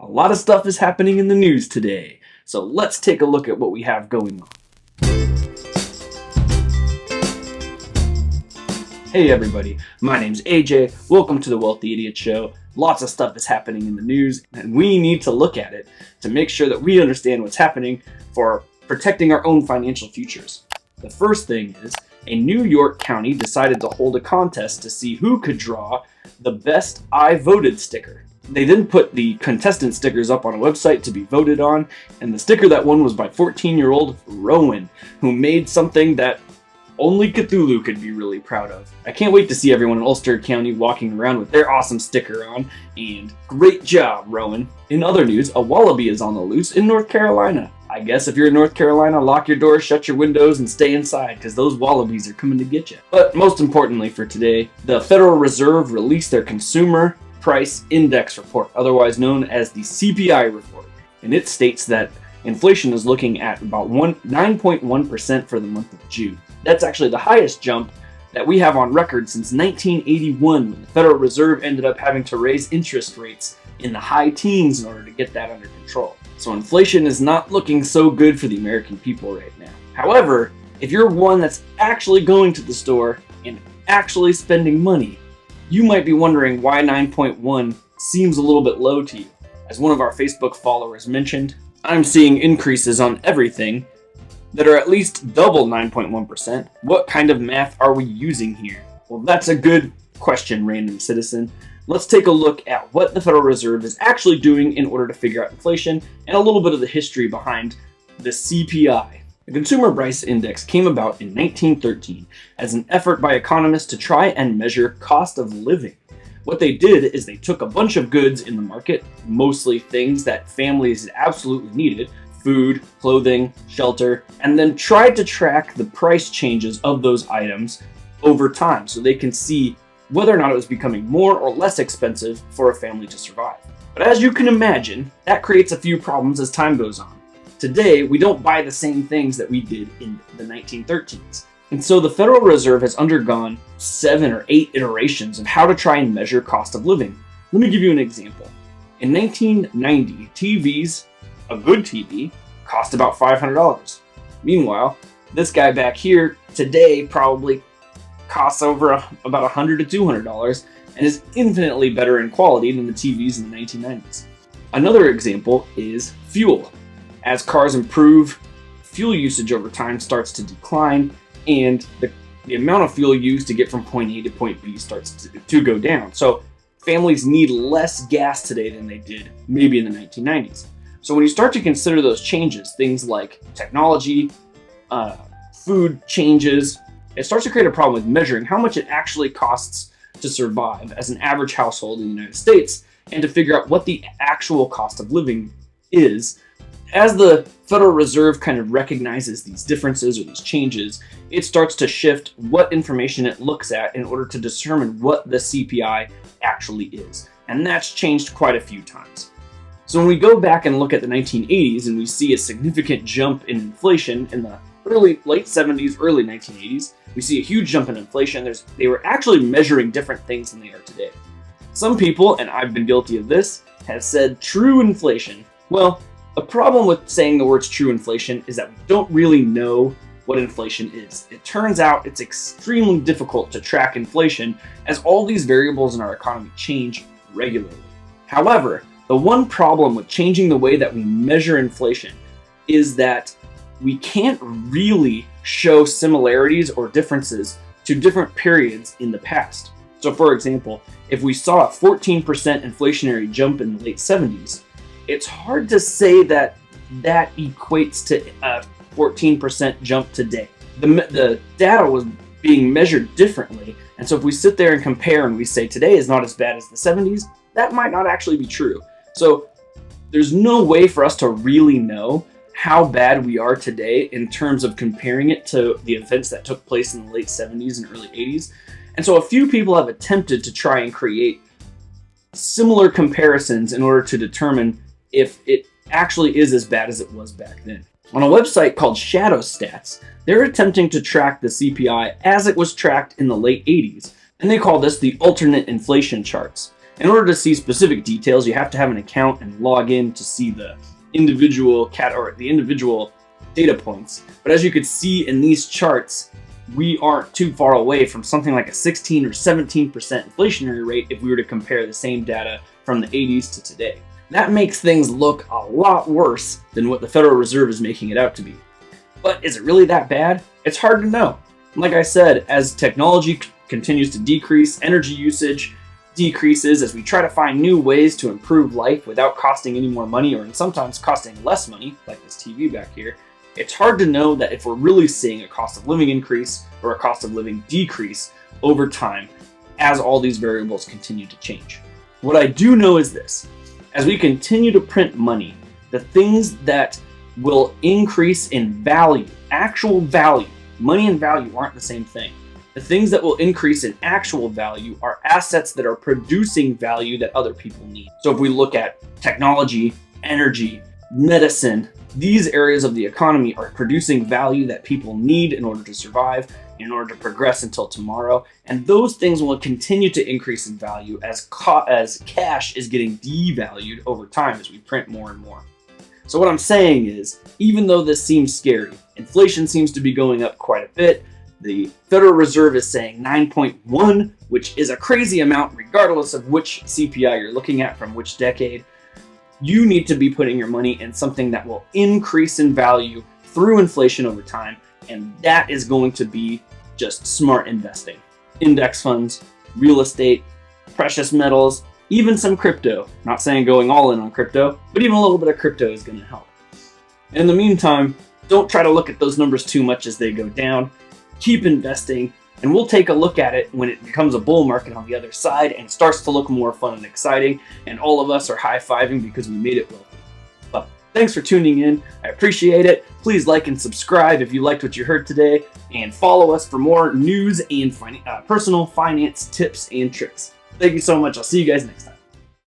A lot of stuff is happening in the news today, so let's take a look at what we have going on. Hey everybody, my name's AJ, welcome to the Wealthy Idiot Show. Lots of stuff is happening in the news, and we need to look at it to make sure that we understand what's happening for protecting our own financial futures. The first thing is, a New York county decided to hold a contest to see who could draw the best I voted sticker. They then put the contestant stickers up on a website to be voted on, and the sticker that won was by 14-year-old Rowan, who made something that only Cthulhu could be really proud of. I can't wait to see everyone in Ulster County walking around with their awesome sticker on, and great job, Rowan. In other news, a wallaby is on the loose in North Carolina. I guess if you're in North Carolina, lock your doors, shut your windows, and stay inside, because those wallabies are coming to get you. But most importantly for today, the Federal Reserve released their Consumer Price Index report, otherwise known as the CPI report. And it states that inflation is looking at about 9.1% for the month of June. That's actually the highest jump that we have on record since 1981, when the Federal Reserve ended up having to raise interest rates in the high teens in order to get that under control. So inflation is not looking so good for the American people right now. However, if you're one that's actually going to the store and actually spending money, you might be wondering why 9.1 seems a little bit low to you. As one of our Facebook followers mentioned, I'm seeing increases on everything that are at least double 9.1%. What kind of math are we using here? Well, that's a good question, random citizen. Let's take a look at what the Federal Reserve is actually doing in order to figure out inflation and a little bit of the history behind the CPI. The Consumer Price Index came about in 1913 as an effort by economists to try and measure cost of living. What they did is they took a bunch of goods in the market, mostly things that families absolutely needed, food, clothing, shelter, and then tried to track the price changes of those items over time so they can see whether or not it was becoming more or less expensive for a family to survive. But as you can imagine, that creates a few problems as time goes on. Today, we don't buy the same things that we did in the 1913s. And so the Federal Reserve has undergone 7 or 8 iterations of how to try and measure cost of living. Let me give you an example. In 1990, TVs, a good TV, cost about $500. Meanwhile, this guy back here today probably costs over about $100 to $200 and is infinitely better in quality than the TVs in the 1990s. Another example is fuel. As cars improve, fuel usage over time starts to decline, and the amount of fuel used to get from point A to point B starts to go down. So families need less gas today than they did maybe in the 1990s. So when you start to consider those changes, things like technology, food changes, it starts to create a problem with measuring how much it actually costs to survive as an average household in the United States, and to figure out what the actual cost of living is. As the Federal Reserve kind of recognizes these differences or these changes, it starts to shift what information it looks at in order to determine what the CPI actually is. And that's changed quite a few times. So when we go back and look at the 1980s and we see a significant jump in inflation in the late 70s, early 1980s, we see a huge jump in inflation. They were actually measuring different things than they are today. Some people, and I've been guilty of this, have said true inflation. Well, a problem with saying the words true inflation is that we don't really know what inflation is. It turns out it's extremely difficult to track inflation as all these variables in our economy change regularly. However, the one problem with changing the way that we measure inflation is that we can't really show similarities or differences to different periods in the past. So for example, if we saw a 14% inflationary jump in the late 70s, it's hard to say that that equates to a 14% jump today. The data was being measured differently, and so if we sit there and compare and we say today is not as bad as the 70s, that might not actually be true. So there's no way for us to really know how bad we are today in terms of comparing it to the events that took place in the late 70s and early 80s. And so a few people have attempted to try and create similar comparisons in order to determine if it actually is as bad as it was back then. On a website called Shadow Stats, they're attempting to track the CPI as it was tracked in the late 80s, and they call this the alternate inflation charts. In order to see specific details, you have to have an account and log in to see the individual data points. But as you could see in these charts, we aren't too far away from something like a 16 or 17% inflationary rate if we were to compare the same data from the 80s to today. That makes things look a lot worse than what the Federal Reserve is making it out to be. But is it really that bad? It's hard to know. Like I said, as technology continues to decrease, energy usage decreases, as we try to find new ways to improve life without costing any more money, or sometimes costing less money, like this TV back here, it's hard to know that if we're really seeing a cost of living increase or a cost of living decrease over time as all these variables continue to change. What I do know is this: as we continue to print money, the things that will increase in value, actual value, money and value aren't the same thing. The things that will increase in actual value are assets that are producing value that other people need. So if we look at technology, energy, medicine, these areas of the economy are producing value that people need in order to survive, in order to progress until tomorrow. And those things will continue to increase in value as cash is getting devalued over time as we print more and more. So what I'm saying is, even though this seems scary, inflation seems to be going up quite a bit. The Federal Reserve is saying 9.1, which is a crazy amount regardless of which CPI you're looking at from which decade. You need to be putting your money in something that will increase in value through inflation over time, and that is going to be just smart investing. Index funds, real estate, precious metals, even some crypto. Not saying going all in on crypto, but even a little bit of crypto is going to help. In the meantime, don't try to look at those numbers too much as they go down. Keep investing, and we'll take a look at it when it becomes a bull market on the other side and it starts to look more fun and exciting, and all of us are high-fiving because we made it wealthy. But thanks for tuning in. I appreciate it. Please like and subscribe if you liked what you heard today, and follow us for more news and personal finance tips and tricks. Thank you so much. I'll see you guys next time.